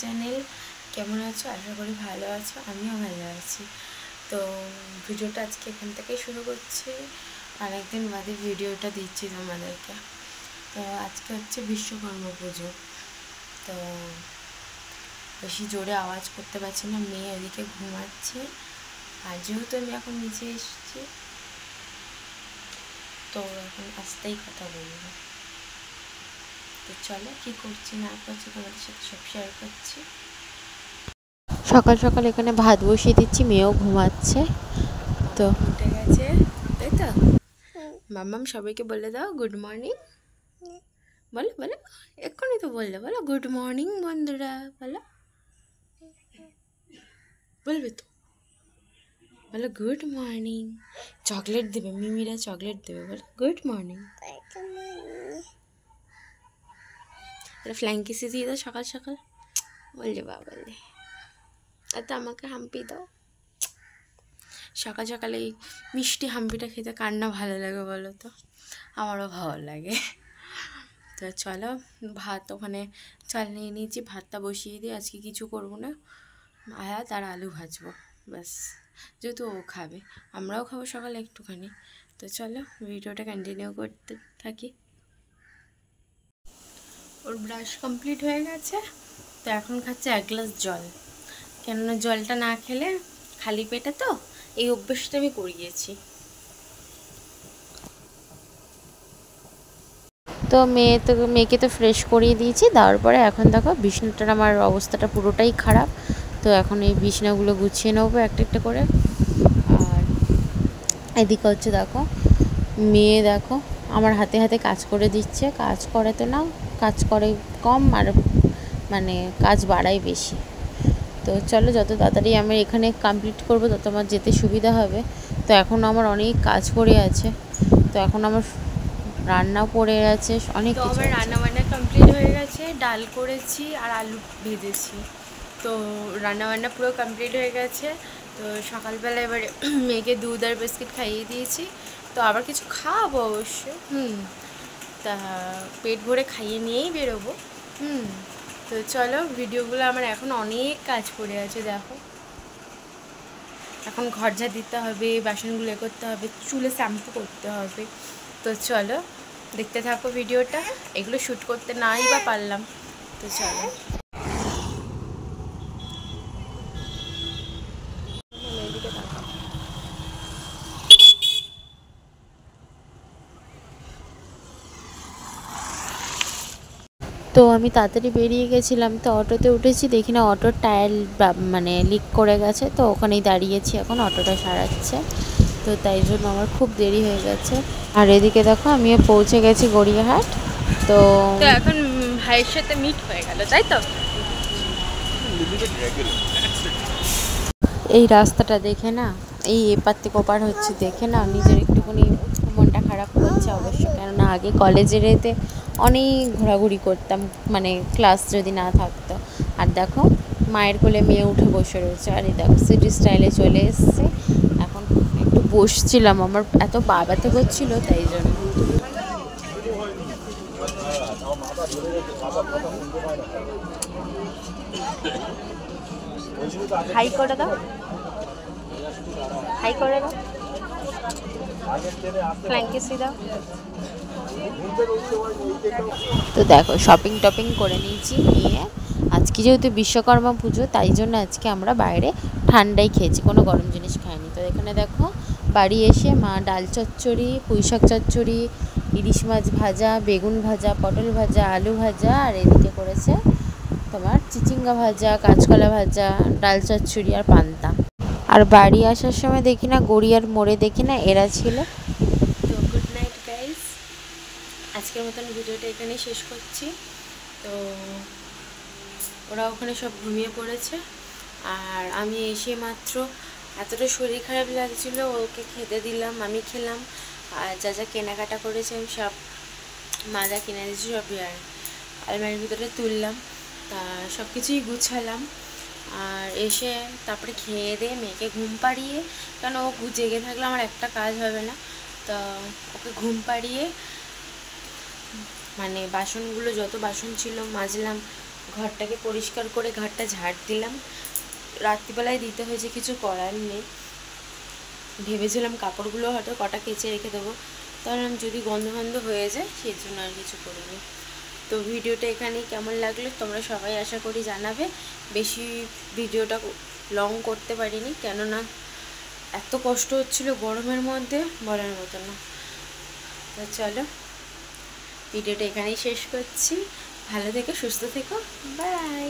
Channel. কেমন আছো? আশা করি ভালো আছো, আমিও ভালো আছি। তো ভিডিওটা আজকে এখান থেকেই শুরু করছি, অনেকদিন বাদে ভিডিওটা দিচ্ছি তোমাদেরকে। তো আজকে হচ্ছে বিশ্বকর্মা পুজো। তো বেশি জোরে আওয়াজ করতে পারছি না, মেয়ে ওদিকে ঘুমাচ্ছে। আর যেহেতু আমি এখন নিচে এসেছি, তো এখন আস্তেই কথা বলবো। তো চলো, কী করছি না করছি তোমাদের সাথে সব শেয়ার করছি। সকাল সকাল এখানে ভাত বসিয়ে দিচ্ছি, মেয়েও ঘুমাচ্ছে। তো উঠে গেছে, তাই তো? মাম্মাম সবাইকে বলে দাও গুড মর্নিং। বলো বলো, এক্ষুনি তো বললে, বলো গুড মর্নিং বন্ধুরা, বলো, বলবে তো, বলো গুড মর্নিং। চকলেট দেবে, মিমিরা চকলেট দেবে, বলো গুড মর্নিং। এটা ফ্ল্যাঙ্কিসি দিয়ে দাও সকাল সকাল, বললে বা বললে। আর তো আমাকে হাম্পি দাও। সকাল সকালে এই মিষ্টি হাম্পিটা খেতে কার না ভালো লাগে বলো তো? আমারও ভালো লাগে। তো চলো, ভাত ওখানে চাল নিয়ে নিয়েছি, ভাতটা বসিয়ে দিয়ে আজকে কিছু করবো না, আয়া তার আলু ভাজবো ব্যাস। যেহেতু ও খাবে, আমরাও খাবো সকালে একটুখানি। তো চলো ভিডিওটা কন্টিনিউ করতে থাকি। ওর ব্রাশ কমপ্লিট হয়ে গেছে, তো এখন খাচ্ছে 1 গ্লাস জল। কেননা জলটা না খেলে খালি পেটে, তো এই অভ্যেসটা আমি করিয়েছি। তো মেয়েকে তো ফ্রেশ করিয়ে দিয়েছি, দেওয়ার পরে এখন দেখো বিছনাটার আমার অবস্থাটা পুরোটাই খারাপ। তো এখন এই বিছনাগুলো গুছিয়ে নেবো একটা একটা করে। আর এদিকে হচ্ছে দেখো মেয়ে দেখো আমার হাতে হাতে কাজ করে দিচ্ছে। কাজ করে তো না, কাজ করে কম, আর মানে কাজ বাড়ায় বেশি। তো চলো, যত তাড়াতাড়ি আমি এখানে কমপ্লিট করবো তত আমার যেতে সুবিধা হবে। তো এখন আমার অনেক কাজ পড়ে আছে, তো এখন আমার রান্নাও পড়ে আছে, অনেক তো কিছু আমার আছে। রান্নাবান্না কমপ্লিট হয়ে গেছে, ডাল করেছি আর আলু ভেজেছি। তো রান্নাবান্না পুরো কমপ্লিট হয়ে গেছে। তো সকালবেলা এবারে মেয়েকে দুধ আর বিস্কিট খাইয়ে দিয়েছি। তো আবার কিছু খাওয়াবো অবশ্য, তা পেট ভরে খাইয়ে নিয়েই বেরোবো। তো চলো, ভিডিওগুলো আমার এখন অনেক কাজ পড়ে আছে দেখো। এখন ঘর ঝাড় দিতে হবে, বাসনগুলো করতে হবে, চুলে শ্যাম্পু করতে হবে। তো চলো দেখতে থাকো ভিডিওটা। এগুলো শ্যুট করতে নাই বা পারলাম, তো চলো। তো আমি তাড়াতাড়ি বেরিয়ে গেছিলাম, তো অটোতে উঠেছি, দেখি না অটোর টায়ার মানে লিক করে গেছে। তো ওখানেই দাঁড়িয়েছি, এখন অটোটা সারাচ্ছে। তো তাই জন্য আমার খুব দেরি হয়ে গেছে। আর এদিকে দেখো আমিও পৌঁছে গেছি গড়িয়াহাট। তো তো এখন ভাইয়ের সাথে মিট হয়ে গেল, তাই তো? এই রাস্তাটা দেখে না, এই এপার থেকে ওপার হচ্ছে দেখে না নিজের একটুখানি মনটা খারাপ করছে অবশ্য। কেননা আগে কলেজের এতে অনেক ঘোরাঘুরি করতাম, মানে ক্লাস যদি না থাকতো। আর দেখো মায়ের কোলে মেয়ে উঠে বসে রয়েছে, আর এই দেখো সিটি স্টাইলে চলে এসছে। এখন একটু বসছিলাম, আমার এত পা ব্যথা করছিল তাই জন্য। হাই করে দাও, হাই করে দাও, ফ্ল্যাঙ্কিসি দাও। তো দেখো শপিং টপিং করে নিয়েছি নিয়ে, আজকে যেহেতু বিশ্বকর্মা পুজো তাই জন্য আজকে আমরা বাইরে ঠান্ডাই খেয়েছি, কোনো গরম জিনিস খাইনি। তো এখানে দেখো বাড়ি এসে মা ডাল চচ্চড়ি, পুঁইশাক চচ্চড়ি, ইলিশ মাছ ভাজা, বেগুন ভাজা, পটল ভাজা, আলু ভাজা, আর এদিকে করেছে তোমার চিচিঙ্গা ভাজা, কাঁচকলা ভাজা, ডাল চচ্চড়ি আর পান্তা। আর বাড়ি আসার সময় দেখি না গড়িয়ার মোড়ে দেখি না এরা ছিল। তো গুড নাইট গাইস, আজকের মতন ভিডিওটা এখানেই শেষ করছি। তো ওরা ওখানে সব ঘুমিয়ে পড়েছে, আর আমি এসে মাত্র এতটা শরীর খারাপ লাগছিল, ওকে খেতে দিলাম, আমি খেলাম। আর যা যা কেনাকাটা করেছে আমি সব, মা যা কিনে দিয়েছি সব আর আলমারির ভিতরে তুললাম। তা সব কিছুই গুছালাম। আর এসে তারপরে খেয়ে দিয়ে মেয়েকে ঘুম পাড়িয়ে, কারণ ও জেগে থাকলে আমার একটা কাজ হবে না। তো ওকে ঘুম পাড়িয়ে মানে বাসনগুলো যত বাসন ছিল মাজলাম, ঘরটাকে পরিষ্কার করে ঘরটা ঝাড় দিলাম। রাত্রিবেলায় দিতে হয়েছে, কিছু করার নেই। ভেবেছিলাম কাপড়গুলো হয়তো কটা কেচে রেখে দেবো, তাহলে যদি গন্ধ গন্ধ হয়ে যায় সেই জন্য আর কিছু করিনি। তো ভিডিওটা এখানেই কেমন লাগলো তোমরা সবাই আশা করি জানাবে। বেশি ভিডিওটা লং করতে পারিনি, কেননা এত কষ্ট হচ্ছিল গরমের মধ্যে বলার মতো না। তো চলো ভিডিওটা এখানেই শেষ করছি। ভালো থেকো, সুস্থ থেকো, বাই।